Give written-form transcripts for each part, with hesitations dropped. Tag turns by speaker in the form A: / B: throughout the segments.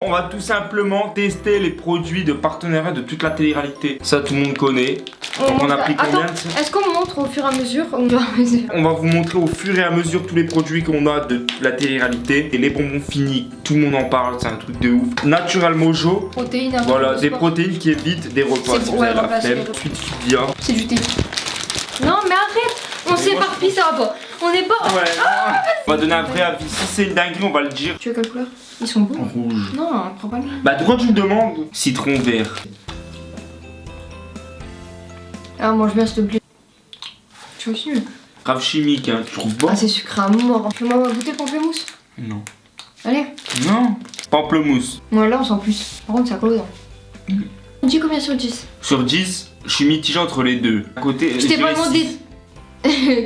A: On va tout simplement tester les produits de partenariat de toute la télé-réalité. Ça, tout le monde connaît. Donc on a pris combien de ça?
B: Est-ce qu'on montre au fur et à mesure? On
A: va vous montrer au fur et à mesure tous les produits qu'on a de la télé-réalité. Et les bonbons finis, tout le monde en parle, c'est un truc de ouf. Natural Mojo.
B: Protéines.
A: Voilà, des protéines qui évitent des repas. Si vous avez la flemme. Suite Fidia.
B: C'est du thé. Non mais arrête, on s'éparpille, ça va pas. On est pas.
A: Ouais. On va donner un vrai avis. Si c'est une dinguerie, on va le dire.
B: Tu veux quelle couleur? Ils sont beaux.
A: Rouge.
B: Non, prends pas le.
A: Bah pourquoi tu me demandes? Citron vert.
B: Ah, mange bien s'il te plaît. Tu vois aussi?
A: Grave chimique, hein. Tu trouves bon?
B: Ah, c'est sucré à mort. Fais-moi goûter pamplemousse.
A: Non.
B: Allez.
A: Non. Pamplemousse.
B: Ouais, là on sent plus. Par contre, c'est à cause. On dit combien sur 10?
A: Sur 10, je suis mitigé entre les deux. À côté,
B: Je t'ai pas demandé.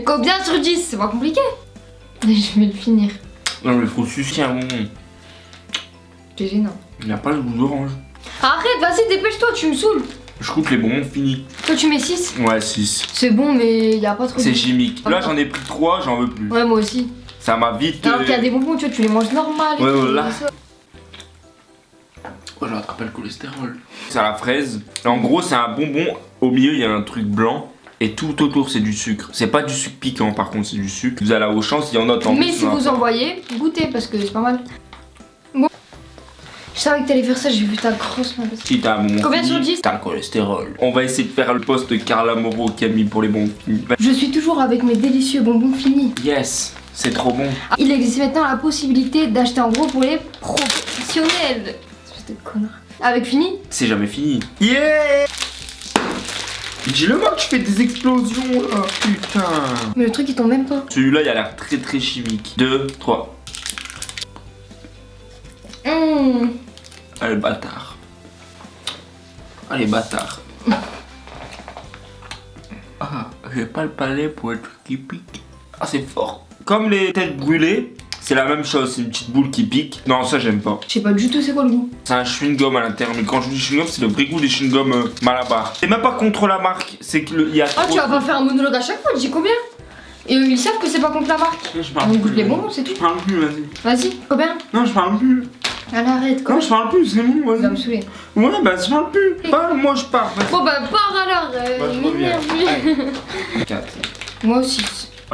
B: Combien sur 10? C'est pas compliqué. Je vais le finir.
A: Non, mais faut sucer un bonbon.
B: C'est gênant.
A: Il n'y a pas le goût d'orange.
B: Arrête, vas-y, dépêche-toi, tu me saoules.
A: Je goûte les bonbons finis.
B: Toi, tu mets 6.
A: Ouais, 6.
B: C'est bon, mais y a pas trop de.
A: C'est chimique. Là, j'en ai pris 3, j'en veux plus.
B: Ouais, moi aussi.
A: Ça m'a vite.
B: Alors qu'il y a des bonbons, tu vois, tu les manges normal.
A: Ouais, voilà. Oh, je rattrape le cholestérol. C'est à la fraise. En gros, c'est un bonbon. Au milieu, il y a un truc blanc. Et tout autour, c'est du sucre. C'est pas du sucre piquant, par contre, c'est du sucre. Vous allez au champ, s'il y en a tant.
B: Mais si vous envoyez, goûtez parce que c'est pas mal. Bon. Je savais que t'allais faire ça, j'ai vu ta grosse main.
A: Si t'as un bonbon.
B: Combien sur 10?
A: T'as le cholestérol. On va essayer de faire le post de Carla Moreau qui a mis pour les bonbons finis.
B: Je suis toujours avec mes délicieux bonbons finis.
A: Yes, c'est trop bon.
B: Il existe maintenant la possibilité d'acheter en gros pour les professionnels. Espèce de connard. Avec fini?
A: C'est jamais fini. Yeah! Dis-le moi que tu fais des explosions là, putain.
B: Mais le truc il tombe même pas.
A: Celui-là il a l'air très très chimique. 2, 3. Allez bâtard. Allez bâtard. Ah, j'ai pas le palais pour être qui pique. Ah c'est fort. Comme les têtes brûlées, c'est la même chose, c'est une petite boule qui pique. Non ça j'aime pas.
B: Je sais pas du tout c'est quoi le goût.
A: C'est un chewing-gum à l'intérieur, mais quand je dis chewing-gum, c'est le vrai goût des chewing-gums Malabar. C'est même pas contre la marque, c'est que il y a.
B: Ah tu vas pas faire un monologue à chaque fois, je dis combien? Et ils savent que c'est pas contre la marque.
A: Je parle
B: On
A: plus.
B: goûte les bonbons, c'est tout.
A: Je parle plus, vas-y.
B: Vas-y, combien?
A: Non, je parle plus.
B: Allez arrête,
A: Non, je parle plus, c'est bon,
B: Tu vas me
A: vas-y.
B: saouler.
A: Ouais, bah je parle plus. Parle, moi je parle.
B: Bon bah pars alors,
A: je reviens.
B: m'énerve.
A: 4.
B: Moi aussi.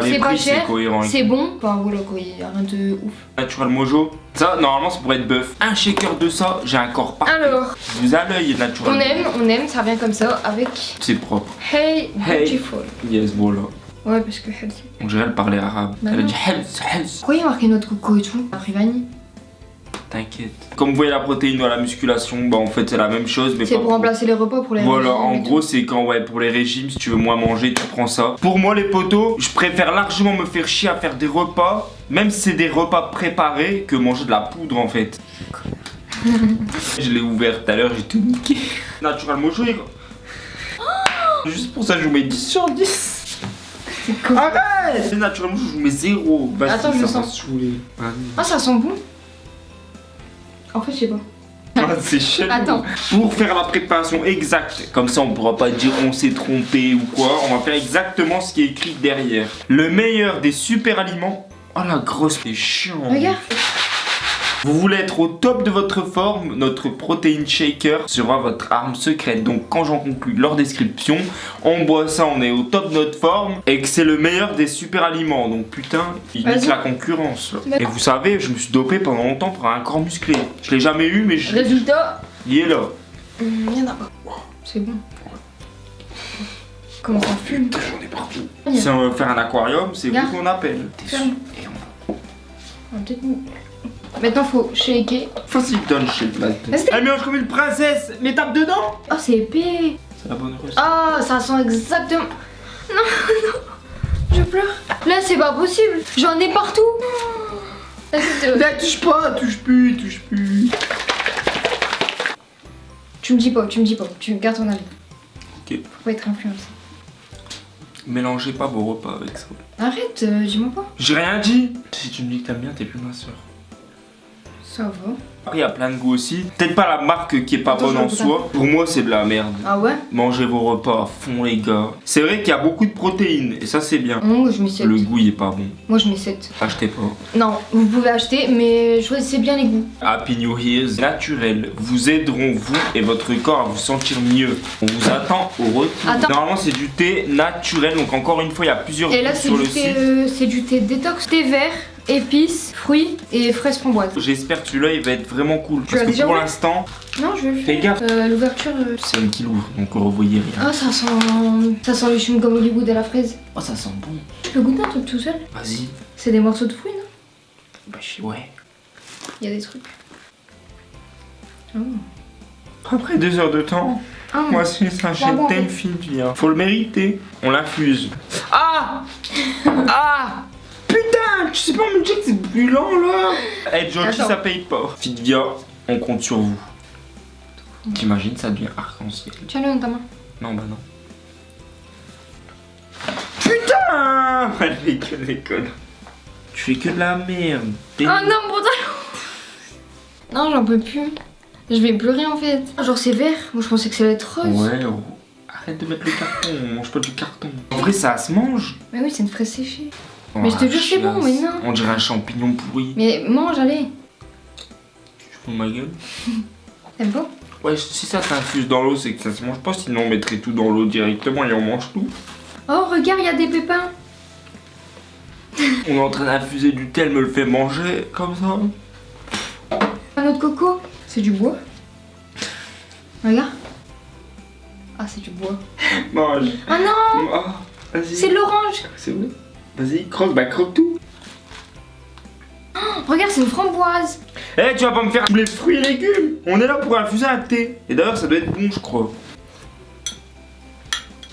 A: Les
B: C'est pas
A: prix,
B: cher,
A: c'est cohérent.
B: c'est bon. Enfin voilà quoi, y a rien de ouf.
A: Natural Mojo. Ça, normalement, ça pourrait être bœuf. Un shaker de ça, j'ai un corps parfait.
B: Alors,
A: Je vous à l'œil, Natural.
B: on aime, ça vient comme ça avec
A: C'est propre.
B: Hey
A: Hey.
B: Beautiful.
A: Yes, voilà.
B: Ouais, parce que healthy.
A: On dirait elle parlait arabe.
B: Bah
A: Elle a
B: non.
A: dit health, health.
B: Pourquoi il y a marqué noix de coco et tout? Après vanille.
A: T'inquiète. Comme vous voyez la protéine dans la musculation, bah en fait c'est la même chose, mais
B: C'est
A: pas
B: pour remplacer les repas pour les
A: Voilà,
B: régimes
A: en
B: et
A: gros
B: tout.
A: c'est quand pour les régimes, si tu veux moins manger, tu prends ça. Pour moi les potos, je préfère largement me faire chier à faire des repas, même si c'est des repas préparés, que manger de la poudre en fait. Je l'ai ouvert tout à l'heure, j'ai tout niqué. Natural Mojo, juste pour ça je vous mets 10 sur 10.
B: C'est cool.
A: Arrête. Natural Mojo, je vous mets 0. Vas-y,
B: Attends, je le
A: ça va
B: sens.
A: saouler. Vas-y.
B: Ah, ça sent bon. En fait, je sais pas.
A: Ah, c'est chelou.
B: Attends.
A: Pour faire la préparation exacte, comme ça on pourra pas dire on s'est trompé ou quoi, on va faire exactement ce qui est écrit derrière. Le meilleur des super aliments. Oh la grosse, c'est chiant.
B: Regarde.
A: Vous voulez être au top de votre forme, notre protein shaker sera votre arme secrète. Donc quand j'en conclus leur description, on boit ça, on est au top de notre forme et que c'est le meilleur des super aliments. Donc putain, il nique la concurrence. Et vous savez, je me suis dopé pendant longtemps pour un corps musclé. Je l'ai jamais eu, mais
B: Résultat.
A: il est là.
B: Il y en a pas. C'est bon. Comment ça fume?
A: J'en ai partout. Si on veut faire un aquarium, c'est vous qu'on appelle.
B: Ferme. Maintenant faut shaker.
A: Facile, donne chez le Elle mélange comme une princesse, mais tape dedans.
B: Oh c'est épais.
A: C'est la bonne recette.
B: Ah ça sent exactement. Non, non. Je pleure. Là c'est pas possible. J'en ai partout.
A: Là, touche pas, touche plus, touche plus.
B: Tu me dis pas, tu gardes ton avis.
A: Ok.
B: Faut pas être influencé.
A: Mélangez pas vos repas avec ça.
B: Arrête, dis-moi pas.
A: J'ai rien dit. Si tu me dis que t'aimes bien, t'es plus ma soeur.
B: Ça va.
A: Après, il y a plein de goûts aussi. Peut-être pas la marque qui est pas bonne en soi. Pour moi, c'est de la merde.
B: Ah ouais?
A: Mangez vos repas à fond, les gars. C'est vrai qu'il y a beaucoup de protéines et ça, c'est bien.
B: Moi, je mets 7.
A: Le goût, il est pas bon.
B: Moi, je mets 7.
A: Achetez pas.
B: Non, vous pouvez acheter, mais choisissez bien les goûts.
A: Happy New Year's naturel vous aideront vous et votre corps à vous sentir mieux. On vous attend au retour.
B: Attends.
A: Normalement, c'est du thé naturel. Donc, encore une fois, il y a plusieurs
B: Et là,
A: goûts
B: c'est
A: sur
B: du
A: le
B: thé,
A: site.
B: c'est du thé détox, thé vert, épices, fruits et fraises framboises.
A: J'espère que celui-là, il va être vraiment cool.
B: Tu
A: Parce
B: l'as
A: que
B: déjà
A: pour
B: ouvert?
A: l'instant,
B: Non, je vais le
A: fais
B: faire.
A: gaffe.
B: L'ouverture.
A: C'est elle qui l'ouvre, donc vous voyez rien.
B: Ah, ça sent le chewing-gum Hollywood à la fraise.
A: Oh, ça sent bon.
B: Tu peux goûter un truc tout seul?
A: Vas-y.
B: C'est des morceaux de fruits, non?
A: Bah, ouais.
B: Il y a des trucs. Oh.
A: Après 2 heures de temps,
B: Ah,
A: moi, c'est ça, j'ai
B: bon,
A: telle fille, faut le mériter. On l'infuse. Ah Ah Putain, tu sais pas me dire que c'est brûlant là. Être gentil,
B: Attends.
A: ça paye pas. Fitvia, on compte sur vous. T'imagines, ça devient arc-en-ciel.
B: tiens-le dans ta main.
A: Non, bah non. Putain Elle déconne. Tu fais que de la merde.
B: Oh non, mon pantalon. Non, j'en peux plus. Je vais pleurer en fait. Genre, c'est vert. Moi, je pensais que ça allait être rose.
A: Ouais, oh. Arrête de mettre le carton, on mange pas du carton. En vrai, ça se mange.
B: Mais oui, c'est une fraise séchée.
A: Oh,
B: Mais je te jure, c'est bon,
A: chiasse.
B: mais non.
A: On dirait un champignon pourri.
B: Mais mange, allez.
A: Tu fous de ma gueule?
B: T'aimes pas?
A: Ouais, si ça t'infuse dans l'eau, c'est que ça se mange pas. Sinon, on mettrait tout dans l'eau directement et on mange tout.
B: Oh, regarde, il y a des pépins.
A: On est en train d'infuser du thé, elle me le fait manger comme ça.
B: Un autre coco. C'est du bois. Regarde. Ah, c'est du bois.
A: Mange.
B: Ah non,
A: Ah, vas-y.
B: c'est de l'orange.
A: C'est vrai. Vas-y, croque, bah croque tout.
B: Oh, regarde, c'est une framboise.
A: Eh, tu vas pas me faire tous les fruits et légumes. On est là pour infuser un thé. Et d'ailleurs, ça doit être bon, je crois.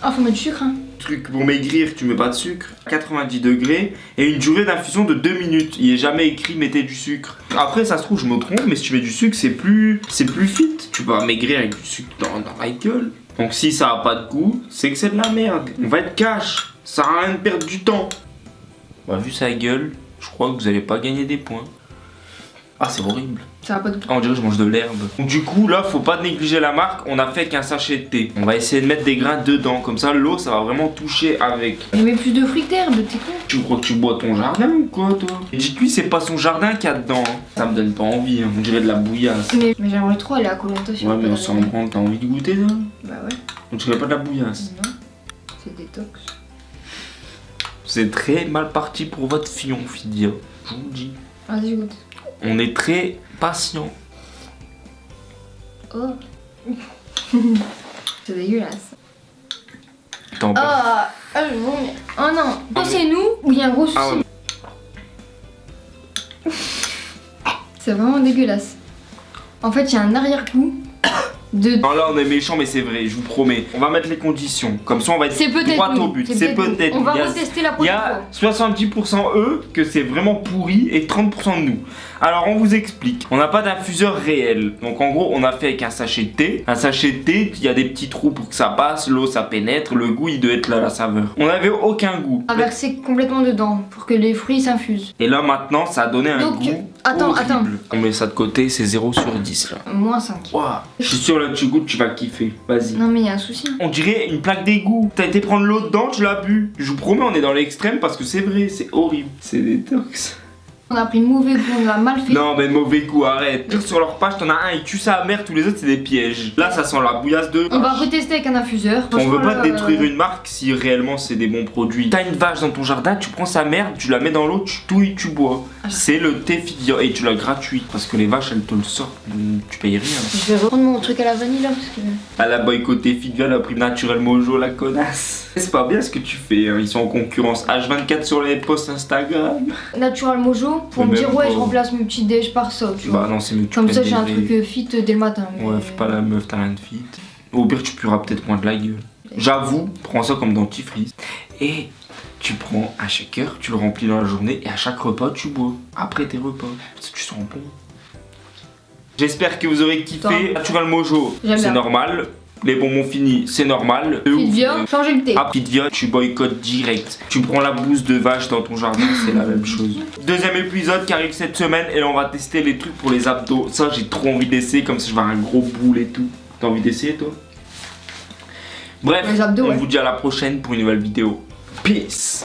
B: Oh, faut mettre du sucre, hein.
A: Truc pour maigrir, tu mets pas de sucre. 90 degrés et une durée d'infusion de 2 minutes. Il est jamais écrit mettez du sucre. Après, ça se trouve, je me trompe, mais si tu mets du sucre, c'est plus fit. Tu vas maigrir avec du sucre dans la gueule. Donc, si ça a pas de goût, c'est que c'est de la merde. On va être cash. Ça sert à rien de perdre du temps. Bah, vu sa gueule, je crois que vous allez pas gagner des points. Ah, c'est horrible.
B: Ça va pas de
A: Ah, on dirait que je mange de l'herbe. Donc du coup là faut pas négliger la marque. On a fait qu'un sachet de thé. On va essayer de mettre des grains dedans. Comme ça l'eau ça va vraiment toucher avec.
B: Je mets plus de fruits que d'herbe, t'es con.
A: Tu crois que tu bois ton jardin ou quoi toi? Et dites-lui c'est pas son jardin qu'il y a dedans. Hein. Ça me donne pas envie. Hein. On dirait de la bouillasse.
B: Mais j'aimerais trop aller à Koh-Lanta.
A: Ouais mais on s'en branle. T'as envie de goûter ça?
B: Bah ouais.
A: On dirait pas de la bouillasse.
B: Non. C'est détox.
A: C'est très mal parti pour votre fion Fidia. Je vous le dis.
B: Vas-y, je goûte.
A: On est très patient.
B: Oh. C'est dégueulasse.
A: T'en penses?
B: Ah, je vomis. Oh non. Toi, c'est nous ou il y a un gros souci?
A: Ah ouais.
B: C'est vraiment dégueulasse. En fait, il y a un arrière-goût de...
A: Non là on est méchant mais c'est vrai, je vous promets. On va mettre les conditions. Comme ça on va être
B: C'est peut-être
A: droit
B: nous.
A: au but. C'est peut-être
B: On va
A: il y a-
B: retester la
A: Il y
B: prochaine
A: a
B: fois.
A: 70% eux que c'est vraiment pourri et 30% de nous. Alors on vous explique. On n'a pas d'infuseur réel. Donc en gros on a fait avec un sachet de thé. Un sachet de thé, il y a des petits trous pour que ça passe, l'eau ça pénètre, le goût il doit être là, la saveur. On n'avait aucun goût.
B: À verser complètement dedans pour que les fruits s'infusent.
A: Et là maintenant ça a donné un
B: Donc,
A: goût
B: attends.
A: horrible. On met ça de côté, c'est 0 sur 10 là.
B: Moins 5.
A: Waouh. Je suis sûr là tu goûtes, tu vas kiffer. Vas-y.
B: Non mais il y a un souci.
A: On dirait une plaque d'égout. T'as été prendre l'eau dedans, tu l'as bu. Je vous promets, on est dans l'extrême parce que c'est vrai, c'est horrible. C'est détox.
B: On a pris le mauvais goût, on l'a mal fait.
A: Non, mais mauvais goût, arrête. Sur leur page, t'en as un, il tue sa mère, tous les autres, c'est des pièges. Là, ça sent la bouillasse de.
B: On va retester avec un infuseur.
A: On veut pas
B: Franchement,
A: détruire une marque si réellement c'est des bons produits. T'as une vache dans ton jardin, tu prends sa merde, tu la mets dans l'eau, tu touilles, tu bois. C'est le thé Fidia et tu l'as gratuit. Parce que les vaches, elles te le sortent. Tu payes rien.
B: Je vais reprendre mon truc à la vanille là parce que...
A: Elle a boycotté Fidia, elle a pris Naturel Mojo, la connasse. C'est pas bien ce que tu fais, hein. Ils sont en concurrence H24 sur les posts Instagram.
B: Natural Mojo pour
A: Mais
B: me dire
A: même
B: ouais
A: pas.
B: je remplace mes petits déj par ça tu vois.
A: Bah non, c'est mieux que tu
B: Comme ça
A: prennes
B: j'ai un
A: des
B: truc
A: vrais.
B: fit dès le matin. mais-
A: Ouais, fais pas la meuf, t'as rien de fit. Au pire, tu pueras peut-être moins de la gueule. J'avoue, prends ça comme dentifrice. Et tu prends un shaker, tu le remplis dans la journée et à chaque repas, tu bois. Après tes repas. Parce que tu sens bon. J'espère que vous aurez kiffé.
B: Toi.
A: Natural Mojo,
B: J'aime
A: c'est
B: bien.
A: normal. Les bonbons finis, c'est normal.
B: Pitvia, changer le thé.
A: Ah, Pitvia, tu boycottes direct. Tu prends la bouse de vache dans ton jardin, c'est la même chose. Deuxième épisode qui arrive cette semaine et là on va tester les trucs pour les abdos. Ça, j'ai trop envie d'essayer, comme ça je vais avoir un gros boule et tout. T'as envie d'essayer, toi? Bref,
B: Les abdos,
A: on
B: ouais.
A: vous dit à la prochaine pour une nouvelle vidéo. Peace.